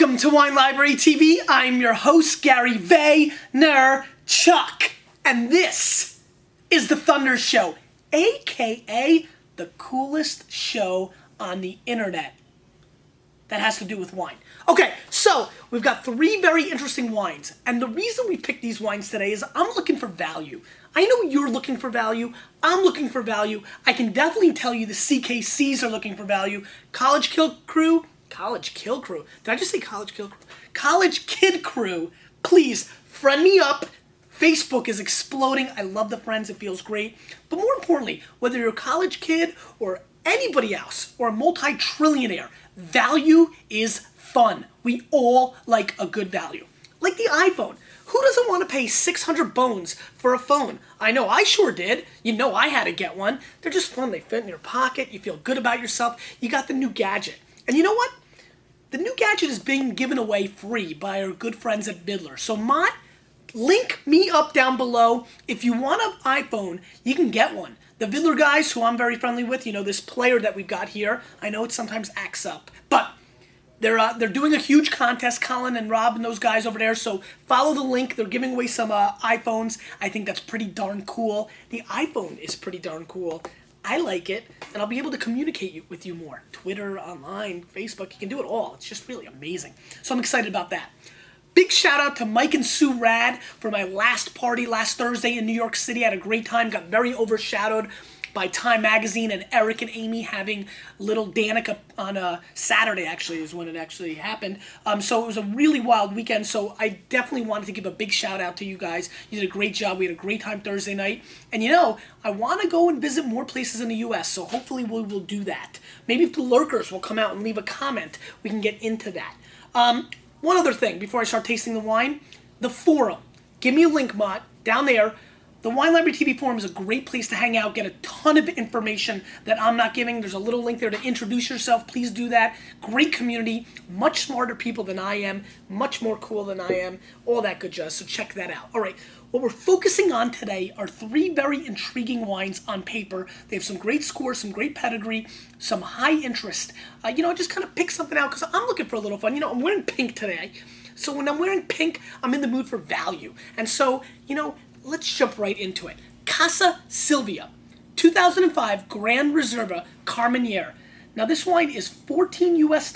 Welcome to Wine Library TV. I'm your host, Gary Vaynerchuk, and this is the Thunder Show, aka the coolest show on the internet that has to do with wine. Okay, so we've got three very interesting wines, and the reason we picked these wines today is I'm looking for value. I know you're looking for value. I'm looking for value. I can definitely tell you the CKCs are looking for value. College Kill Crew. Did I just say College Kill Crew? College Kid Crew. Please, friend me up. Facebook is exploding. I love the friends. It feels great. But more importantly, whether you're a college kid or anybody else or a multi-trillionaire, value is fun. We all like a good value. Like the iPhone. Who doesn't want to pay 600 bones for a phone? I know I sure did. You know I had to get one. They're just fun. They fit in your pocket. You feel good about yourself. You got the new gadget. And you know what? The new gadget is being given away free by our good friends at Vidler. So link me up down below. If you want an iPhone, you can get one. The Vidler guys, who I'm very friendly with, you know, this player that we've got here, I know it sometimes acts up, but they're doing a huge contest, Colin and Rob and those guys over there, so follow the link. They're giving away some iPhones. I think that's pretty darn cool. The iPhone is pretty darn cool. I like it, and I'll be able to communicate with you more. Twitter, online, Facebook, you can do it all. It's just really amazing. So I'm excited about that. Big shout out to Mike and Sue Rad for my last party last Thursday in New York City. I had a great time, got very overshadowed by Time Magazine and Eric and Amy having little Danica on a Saturday, actually, is when it actually happened. So it was a really wild weekend, so I definitely wanted to give a big shout out to you guys. You did a great job. We had a great time Thursday night. And you know, I want to go and visit more places in the U.S., so hopefully we will do that. Maybe if the lurkers will come out and leave a comment, we can get into that. One other thing before I start tasting the wine, the forum. Give me a link, Mott, down there. The Wine Library TV forum is a great place to hang out, get a ton of information that I'm not giving. There's a little link there to introduce yourself. Please do that. Great community, much smarter people than I am, much more cool than I am, all that good jazz, so check that out. All right, what we're focusing on today are three very intriguing wines on paper. They have some great scores, some great pedigree, some high interest. You know, just kind of pick something out because I'm looking for a little fun. You know, I'm wearing pink today. So when I'm wearing pink, I'm in the mood for value. And so, you know, let's jump right into it. Casa Silva, 2005 Grand Reserva Carmenere. Now this wine is $14 US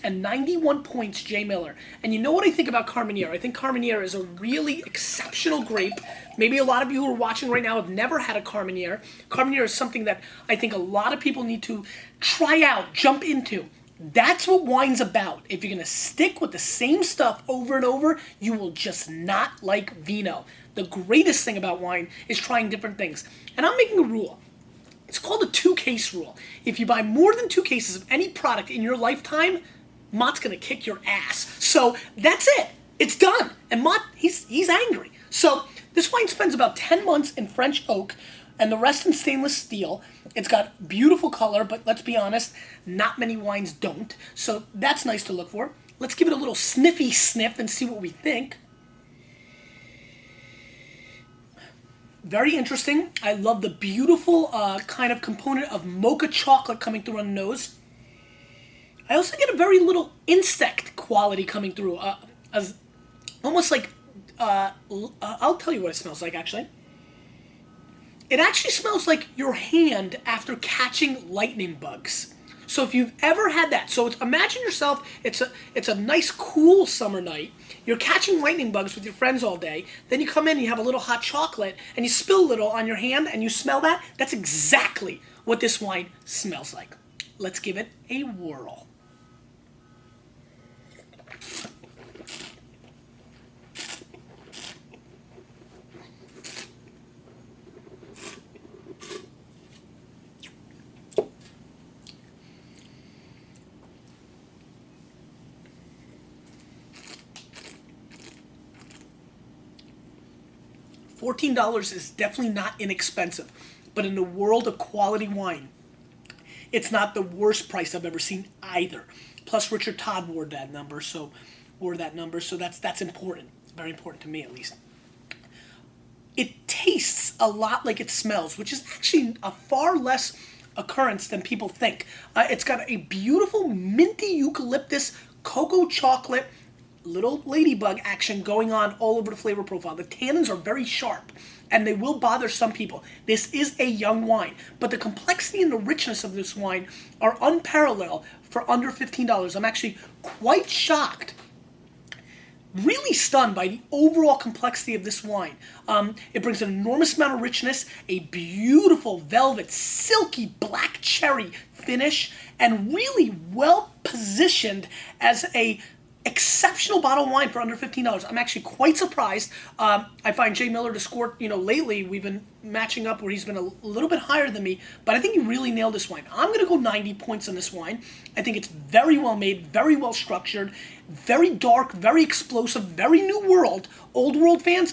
and 91 points J. Miller. And you know what I think about Carmenere? I think Carmenere is a really exceptional grape. Maybe a lot of you who are watching right now have never had a Carmenere. Carmenere is something that I think a lot of people need to try out, jump into. That's what wine's about. If you're going to stick with the same stuff over and over, you will just not like vino. The greatest thing about wine is trying different things. And I'm making a rule. It's called the 2-case rule. If you buy more than 2 cases of any product in your lifetime, Mott's going to kick your ass. So that's it. It's done. And Mott, he's angry. So this wine spends about 10 months in French oak and the rest in stainless steel. It's got beautiful color, but let's be honest, not many wines don't. So that's nice to look for. Let's give it a little sniffy sniff and see what we think. Very interesting. I love the beautiful kind of component of mocha chocolate coming through on the nose. I also get a very little insect quality coming through. Almost like, I'll tell you what it smells like actually. It actually smells like your hand after catching lightning bugs. So if you've ever had that, so imagine yourself, it's a nice cool summer night, you're catching lightning bugs with your friends all day, then you come in and you have a little hot chocolate and you spill a little on your hand and you smell that. That's exactly what this wine smells like. Let's give it a whirl. $14 is definitely not inexpensive, but in the world of quality wine, it's not the worst price I've ever seen either. Plus, Richard Todd wore that number, so that's important. It's very important to me, at least. It tastes a lot like it smells, which is actually a far less occurrence than people think. It's got a beautiful minty eucalyptus cocoa chocolate, little ladybug action going on all over the flavor profile. The tannins are very sharp, and they will bother some people. This is a young wine, but the complexity and the richness of this wine are unparalleled for under $15. I'm actually quite shocked, really stunned by the overall complexity of this wine. It brings an enormous amount of richness, a beautiful velvet, silky black cherry finish, and really well positioned as a exceptional bottle of wine for under $15. I'm actually quite surprised. I find Jay Miller to score, lately we've been matching up where he's been a little bit higher than me, but I think he really nailed this wine. I'm going to go 90 points on this wine. I think it's very well made, very well structured, very dark, very explosive, very new world. Old world fans,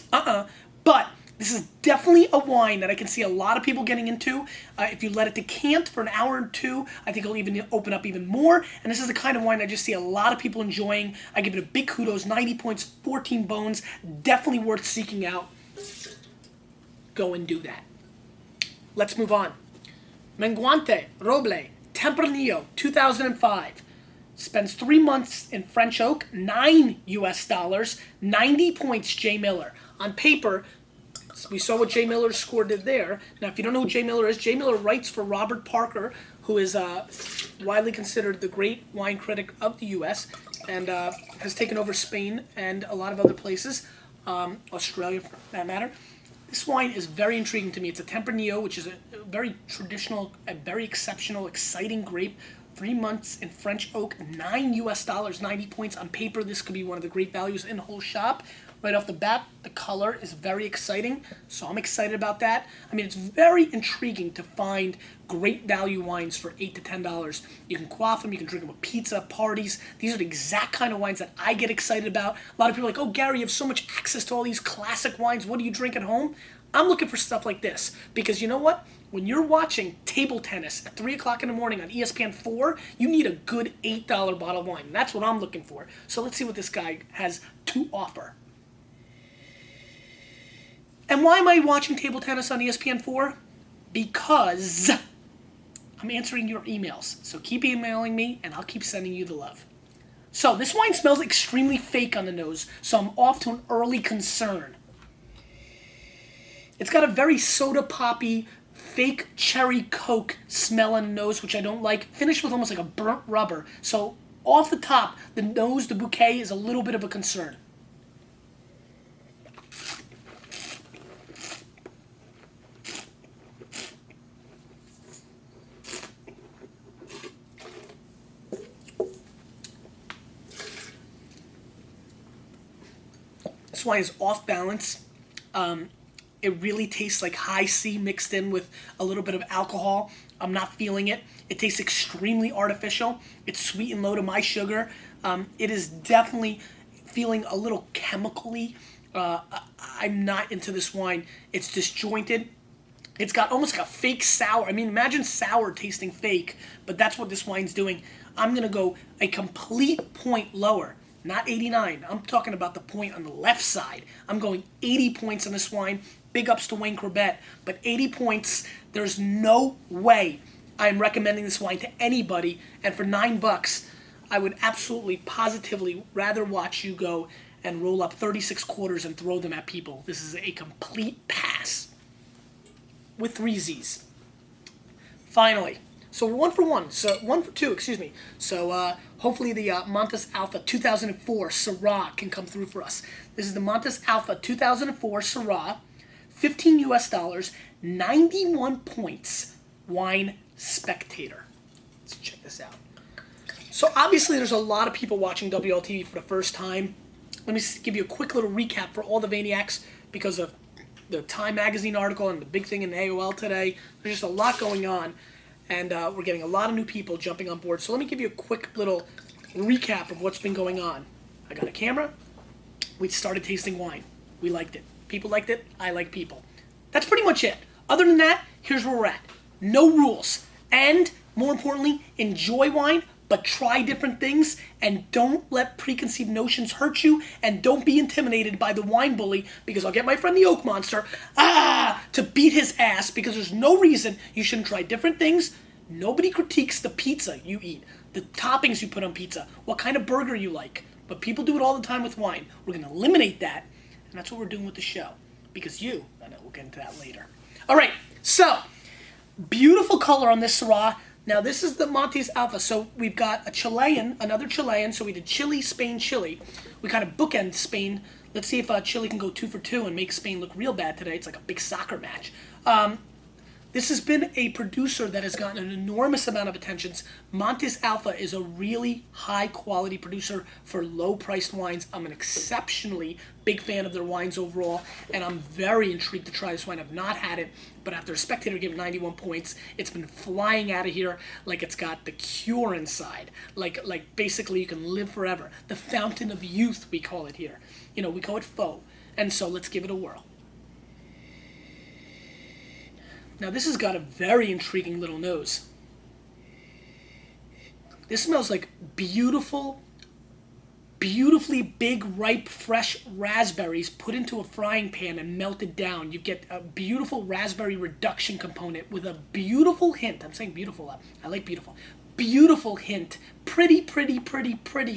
but this is definitely a wine that I can see a lot of people getting into. If you let it decant for an hour or two, I think it'll even open up even more. And this is the kind of wine I just see a lot of people enjoying. I give it a big kudos, 90 points, 14 bones. Definitely worth seeking out. Go and do that. Let's move on. Menguante, Roble, Tempranillo, 2005. Spends 3 months in French oak, $9 US, 90 points, Jay Miller. On paper, we saw what Jay Miller's score did there. Now, if you don't know who Jay Miller is, Jay Miller writes for Robert Parker, who is widely considered the great wine critic of the U.S. and has taken over Spain and a lot of other places, Australia for that matter. This wine is very intriguing to me. It's a Tempranillo, which is a very traditional, a very exceptional, exciting grape. 3 months in French oak, $9 US, 90 points. On paper, this could be one of the great values in the whole shop. Right off the bat, the color is very exciting, so I'm excited about that. I mean, it's very intriguing to find great value wines for $8 to $10. You can quaff them, you can drink them with pizza, parties. These are the exact kind of wines that I get excited about. A lot of people are like, oh, Gary, you have so much access to all these classic wines. What do you drink at home? I'm looking for stuff like this because you know what? When you're watching table tennis at 3 o'clock in the morning on ESPN4, you need a good $8 bottle of wine. And that's what I'm looking for. So let's see what this guy has to offer. And why am I watching table tennis on ESPN4? Because I'm answering your emails. So keep emailing me, and I'll keep sending you the love. So this wine smells extremely fake on the nose, so I'm off to an early concern. It's got a very soda poppy, fake cherry Coke smell on the nose, which I don't like. Finished with almost like a burnt rubber. So off the top, the nose, the bouquet is a little bit of a concern. This wine is off balance. It really tastes like high C mixed in with a little bit of alcohol. I'm not feeling it. It tastes extremely artificial. It's sweet and low to my sugar. It is definitely feeling a little chemically. I'm not into this wine. It's disjointed. It's got almost like a fake sour. I mean, imagine sour tasting fake, but that's what this wine's doing. I'm going to go a complete point lower. Not 89. I'm talking about the point on the left side. I'm going 80 points on this wine. Big ups to Wayne Corbett. But 80 points, there's no way I'm recommending this wine to anybody. And for $9, I would absolutely, positively rather watch you go and roll up 36 quarters and throw them at people. This is a complete pass. With 3 Z's. Finally. So we're 1 for 1. So 1 for 2, excuse me. So hopefully the Montes Alpha 2004 Syrah can come through for us. This is the Montes Alpha 2004 Syrah, $15 US, 91 points, Wine Spectator. Let's check this out. So obviously there's a lot of people watching WLTV for the first time. Let me give you a quick little recap for all the Vaniacs because of the Time Magazine article and the big thing in AOL today. There's just a lot going on. And we're getting a lot of new people jumping on board. So let me give you a quick little recap of what's been going on. I got a camera. We started tasting wine. We liked it. People liked it. I like people. That's pretty much it. Other than that, here's where we're at. No rules. And, more importantly, enjoy wine, but try different things. And don't let preconceived notions hurt you. And don't be intimidated by the wine bully, because I'll get my friend the Oak Monster to beat his ass, because there's no reason you shouldn't try different things. Nobody critiques the pizza you eat. the toppings you put on pizza, what kind of burger you like. But people do it all the time with wine. We're going to eliminate that, and that's what we're doing with the show. Because I know we'll get into that later. All right, so beautiful color on this Syrah. Now this is the Montes Alpha. So we've got a Chilean, another Chilean. So we did Chile, Spain, Chile. We kind of bookend Spain. Let's see if Chile can go 2 for 2 and make Spain look real bad today. It's like a big soccer match. This has been a producer that has gotten an enormous amount of attention. Montes Alpha is a really high-quality producer for low-priced wines. I'm an exceptionally big fan of their wines overall, and I'm very intrigued to try this wine. I've not had it, but after a spectator gave 91 points, it's been flying out of here like it's got the cure inside. Like basically you can live forever. The fountain of youth, we call it here. You know, we call it faux. And so let's give it a whirl. Now this has got a very intriguing little nose. This smells like beautifully big, ripe, fresh raspberries put into a frying pan and melted down. You get a beautiful raspberry reduction component with a beautiful hint. I'm saying beautiful. I like beautiful. Beautiful hint. Pretty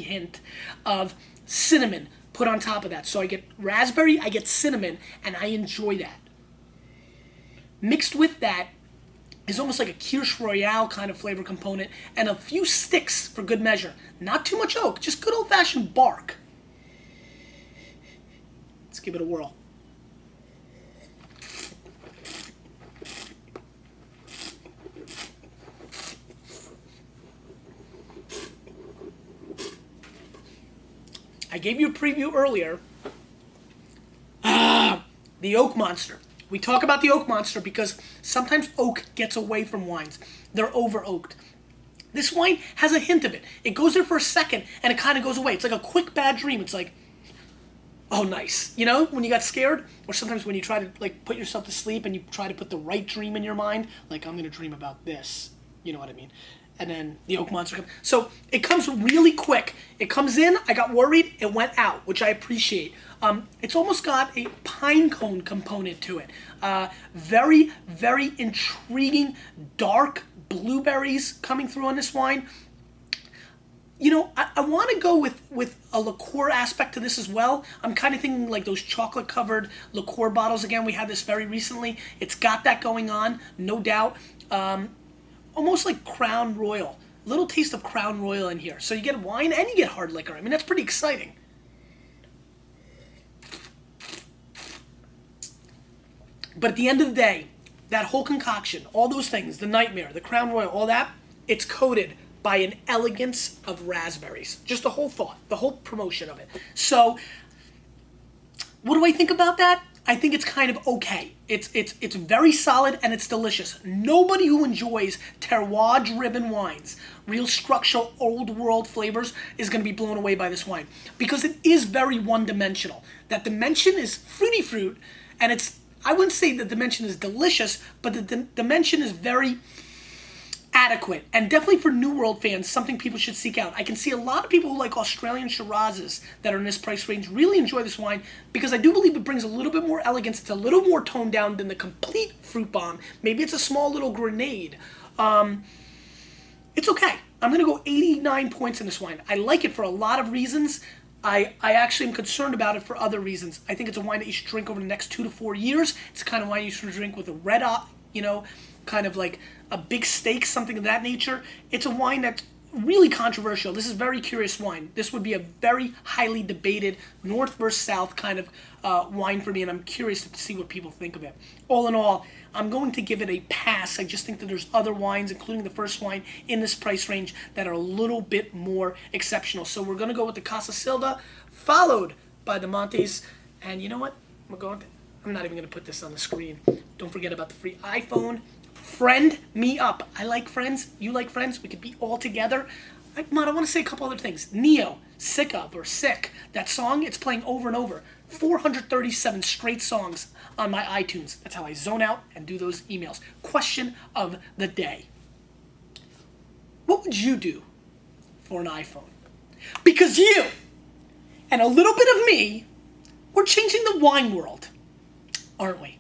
hint of cinnamon put on top of that. So I get raspberry, I get cinnamon, and I enjoy that. Mixed with that is almost like a Kirsch Royale kind of flavor component and a few sticks for good measure. Not too much oak, just good old-fashioned bark. Let's give it a whirl. I gave you a preview earlier. The oak monster. We talk about the oak monster because sometimes oak gets away from wines. They're over-oaked. This wine has a hint of it. It goes there for a second, and it kind of goes away. It's like a quick bad dream. It's like, oh, nice. You know, when you got scared? Or sometimes when you try to, like, put yourself to sleep and you try to put the right dream in your mind. Like, I'm going to dream about this. You know what I mean? And then the oak monster comes. So it comes really quick. It comes in. I got worried. It went out, which I appreciate. It's almost got a pine cone component to it. Very intriguing, dark blueberries coming through on this wine. You know, I want to go with a liqueur aspect to this as well. I'm kind of thinking like those chocolate-covered liqueur bottles. Again, we had this very recently. It's got that going on, no doubt. Almost like Crown Royal. A little taste of Crown Royal in here. So you get wine and you get hard liquor. I mean, that's pretty exciting. But at the end of the day, that whole concoction, all those things, the Nightmare, the Crown Royal, all that, it's coated by an elegance of raspberries. Just the whole thought, the whole promotion of it. So, what do I think about that? I think it's kind of okay. It's very solid and it's delicious. Nobody who enjoys terroir-driven wines, real structural, old-world flavors, is going to be blown away by this wine. Because it is very one-dimensional. That dimension is fruity fruit, and it's, I wouldn't say the dimension is delicious, but the dimension is very adequate. And definitely for New World fans, something people should seek out. I can see a lot of people who like Australian Shirazes that are in this price range really enjoy this wine because I do believe it brings a little bit more elegance. It's a little more toned down than the complete fruit bomb. Maybe it's a small little grenade. It's okay. I'm going to go 89 points in this wine. I like it for a lot of reasons. I actually am concerned about it for other reasons. I think it's a wine that you should drink over the next 2 to 4 years. It's the kind of wine you should drink with a red eye, you know, kind of like a big steak, something of that nature. It's a wine that's really controversial. This is very curious wine. This would be a very highly debated North versus South kind of wine for me, and I'm curious to see what people think of it. All in all, I'm going to give it a pass. I just think that there's other wines, including the first wine in this price range, that are a little bit more exceptional. So we're going to go with the Casa Silva, followed by the Montes. And you know what? I'm not even going to put this on the screen. Don't forget about the free iPhone. Friend me up. I like friends. You like friends. We could be all together. I want to say a couple other things. Neo, Sick of, or Sick. That song, it's playing over and over. 437 straight songs on my iTunes. That's how I zone out and do those emails. Question of the day. What would you do for an iPhone? Because you and a little bit of me, we're changing the wine world, aren't we?